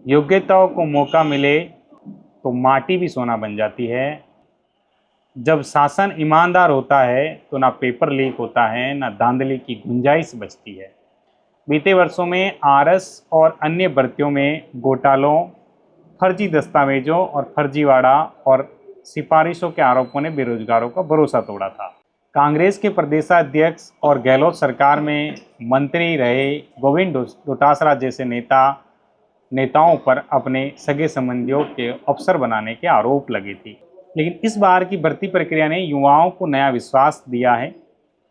योग्यताओं को मौका मिले तो माटी भी सोना बन जाती है। जब शासन ईमानदार होता है तो ना पेपर लीक होता है, ना धांधली की गुंजाइश बचती है। बीते वर्षों में आरएस और अन्य भर्तियों में घोटालों, फर्जी दस्तावेजों और फर्जीवाड़ा और सिफारिशों के आरोपों ने बेरोजगारों का भरोसा तोड़ा था। कांग्रेस के प्रदेशाध्यक्ष और गहलोत सरकार में मंत्री रहे गोविंद डोटासरा जैसे नेताओं पर अपने सगे संबंधियों के अफसर बनाने के आरोप लगे थे। लेकिन इस बार की भर्ती प्रक्रिया ने युवाओं को नया विश्वास दिया है।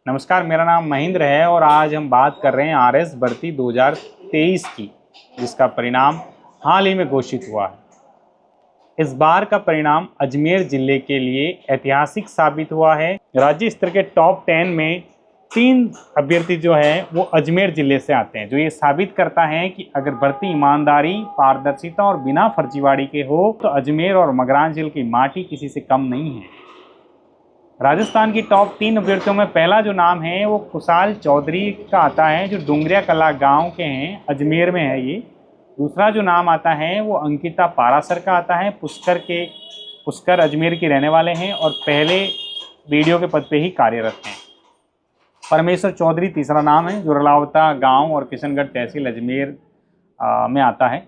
नमस्कार, मेरा नाम महेंद्र है और आज हम बात कर रहे हैं आरएस भर्ती 2023 की, जिसका परिणाम हाल ही में घोषित हुआ है। इस बार का परिणाम अजमेर जिले के लिए ऐतिहासिक साबित हुआ है। राज्य स्तर के टॉप 10 में 3 अभ्यर्थी जो है वो अजमेर जिले से आते हैं, जो ये साबित करता है कि अगर भर्ती ईमानदारी, पारदर्शिता और बिना फर्जीवाड़ी के हो तो अजमेर और मगरांचल की माटी किसी से कम नहीं है। राजस्थान की टॉप 3 अभ्यर्थियों में पहला जो नाम है वो खुशाल चौधरी का आता है, जो डुंगरिया कला गांव के हैं, अजमेर में है ये। दूसरा जो नाम आता है वो अंकिता पारासर का आता है, पुष्कर अजमेर के रहने वाले हैं और पहले वीडियो के पद पे ही कार्यरत हैं। परमेश्वर चौधरी तीसरा नाम है, जो रलावता गांव और किशनगढ़ तहसील अजमेर में आता है।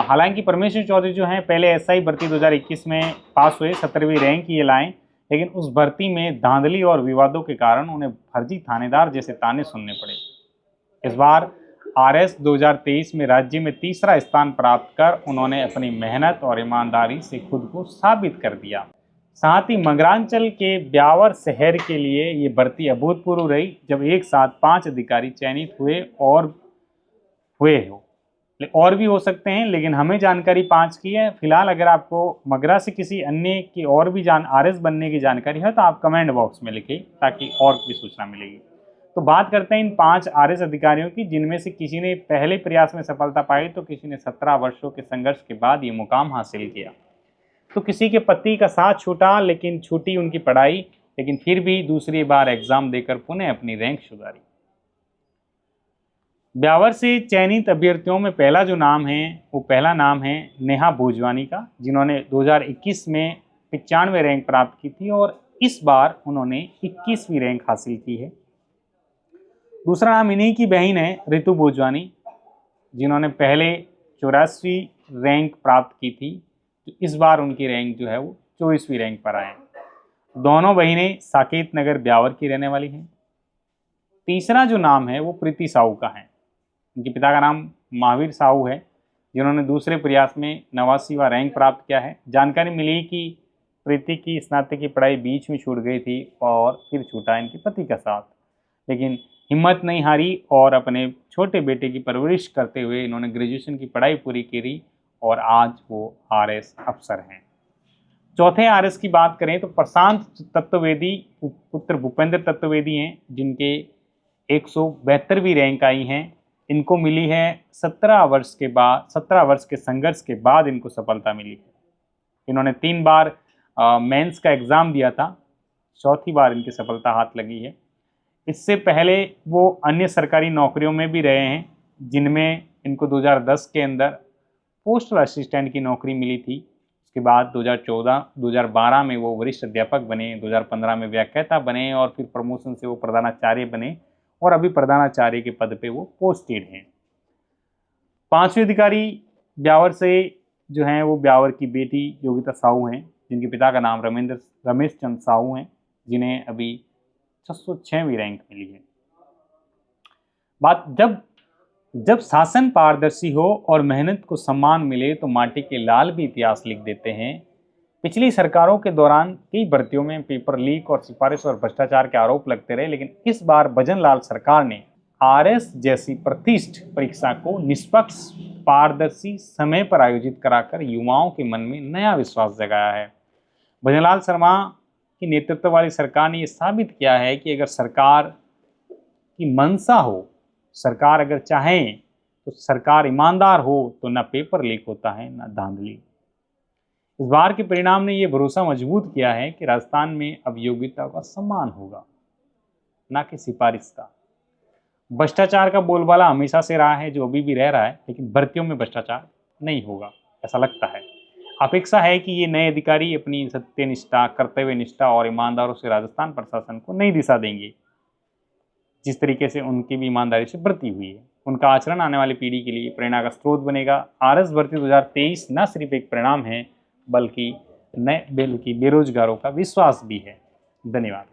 हालांकि परमेश्वर चौधरी जो हैं पहले एसआई भर्ती 2021 में पास हुए, 17वीं रैंक ये लाएँ, लेकिन उस भर्ती में धांधली और विवादों के कारण उन्हें फर्जी थानेदार जैसे ताने सुनने पड़े। इस बार आरएस 2023 में राज्य में तीसरा स्थान प्राप्त कर उन्होंने अपनी मेहनत और ईमानदारी से खुद को साबित कर दिया। साथ ही मंगरांचल के ब्यावर शहर के लिए ये भर्ती अभूतपूर्व रही, जब एक साथ 5 अधिकारी चयनित और भी हो सकते हैं, लेकिन हमें जानकारी 5 की है फिलहाल। अगर आपको मगरा से किसी अन्य की और भी आरएस बनने की जानकारी है तो आप कमेंट बॉक्स में लिखें, ताकि और भी सूचना मिलेगी। तो बात करते हैं इन 5 आरएस अधिकारियों की, जिनमें से किसी ने पहले प्रयास में सफलता पाई तो किसी ने 17 वर्षों के संघर्ष के बाद ये मुकाम हासिल किया। तो किसी के पति का साथ छूटा, लेकिन छूटी उनकी पढ़ाई, लेकिन फिर भी दूसरी बार एग्जाम देकर पुनः अपनी रैंक सुधारी। ब्यावर से चयनित अभ्यर्थियों में पहला जो नाम है वो पहला नाम है नेहा भोजवानी का, जिन्होंने 2021 में 95 रैंक प्राप्त की थी और इस बार उन्होंने 21वीं रैंक हासिल की है। दूसरा नाम इन्हीं की बहन है ऋतु भोजवानी, जिन्होंने पहले 84वीं रैंक प्राप्त की थी, तो इस बार उनकी रैंक जो है वो 24वीं रैंक पर आए। दोनों बहनें साकेत नगर ब्यावर की रहने वाली हैं। तीसरा जो नाम है वो प्रीति साहू का है। उनके पिता का नाम महावीर साहू है, जिन्होंने दूसरे प्रयास में 89वां रैंक प्राप्त किया है। जानकारी मिली कि प्रीति की स्नातक की पढ़ाई बीच में छूट गई थी और फिर छूटा इनके पति का साथ, लेकिन हिम्मत नहीं हारी और अपने छोटे बेटे की परवरिश करते हुए इन्होंने ग्रेजुएशन की पढ़ाई पूरी करी और आज वो आरएस अफसर हैं। चौथे आरएस की बात करें तो प्रशांत तत्ववेदी पुत्र भूपेंद्र तत्ववेदी हैं, जिनके 172वीं रैंक आई हैं। इनको मिली है 17 वर्ष के संघर्ष के बाद इनको सफलता मिली है। इन्होंने 3 बार मेंस का एग्ज़ाम दिया था, चौथी बार इनकी सफलता हाथ लगी है। इससे पहले वो अन्य सरकारी नौकरियों में भी रहे हैं, जिनमें इनको 2010 के अंदर पोस्टल असिस्टेंट की नौकरी मिली थी। उसके बाद 2012 में वो वरिष्ठ अध्यापक बने, 2015 में व्याख्याता बने और फिर प्रमोशन से वो प्रधानाचार्य बने और अभी प्रधानाचार्य के पद पे वो पोस्टेड हैं। 5वें अधिकारी ब्यावर से जो हैं वो ब्यावर की बेटी योगिता साहू हैं, जिनके पिता का नाम रमेश चंद साहू हैं, जिन्हें अभी 606वीं रैंक मिली है। बात जब शासन पारदर्शी हो और मेहनत को सम्मान मिले तो माटी के लाल भी इतिहास लिख देते हैं। पिछली सरकारों के दौरान कई भर्तियों में पेपर लीक और सिफारिश और भ्रष्टाचार के आरोप लगते रहे, लेकिन इस बार भजनलाल सरकार ने आरएस जैसी प्रतिष्ठित परीक्षा को निष्पक्ष, पारदर्शी, समय पर आयोजित कराकर युवाओं के मन में नया विश्वास जगाया है। भजनलाल शर्मा की नेतृत्व वाली सरकार ने यह साबित किया है कि अगर सरकार की मंशा हो, सरकार अगर चाहे तो सरकार ईमानदार हो तो ना पेपर लीक होता है ना धांधली। इस बार के परिणाम ने यह भरोसा मजबूत किया है कि राजस्थान में अब योग्यता का सम्मान होगा, ना कि सिफारिश का। भ्रष्टाचार का बोलबाला हमेशा से रहा है, जो अभी भी रह रहा है, लेकिन भर्तियों में भ्रष्टाचार नहीं होगा, ऐसा लगता है। अपेक्षा है कि ये नए अधिकारी अपनी सत्यनिष्ठा, कर्तव्य निष्ठा और ईमानदारों से राजस्थान प्रशासन को नई दिशा देंगे, जिस तरीके से उनकी भी ईमानदारी से बढ़ती हुई है। उनका आचरण आने वाली पीढ़ी के लिए प्रेरणा का स्रोत बनेगा। आरएस भर्ती 2023 न सिर्फ एक परिणाम है, बल्कि बेरोजगारों का विश्वास भी है। धन्यवाद।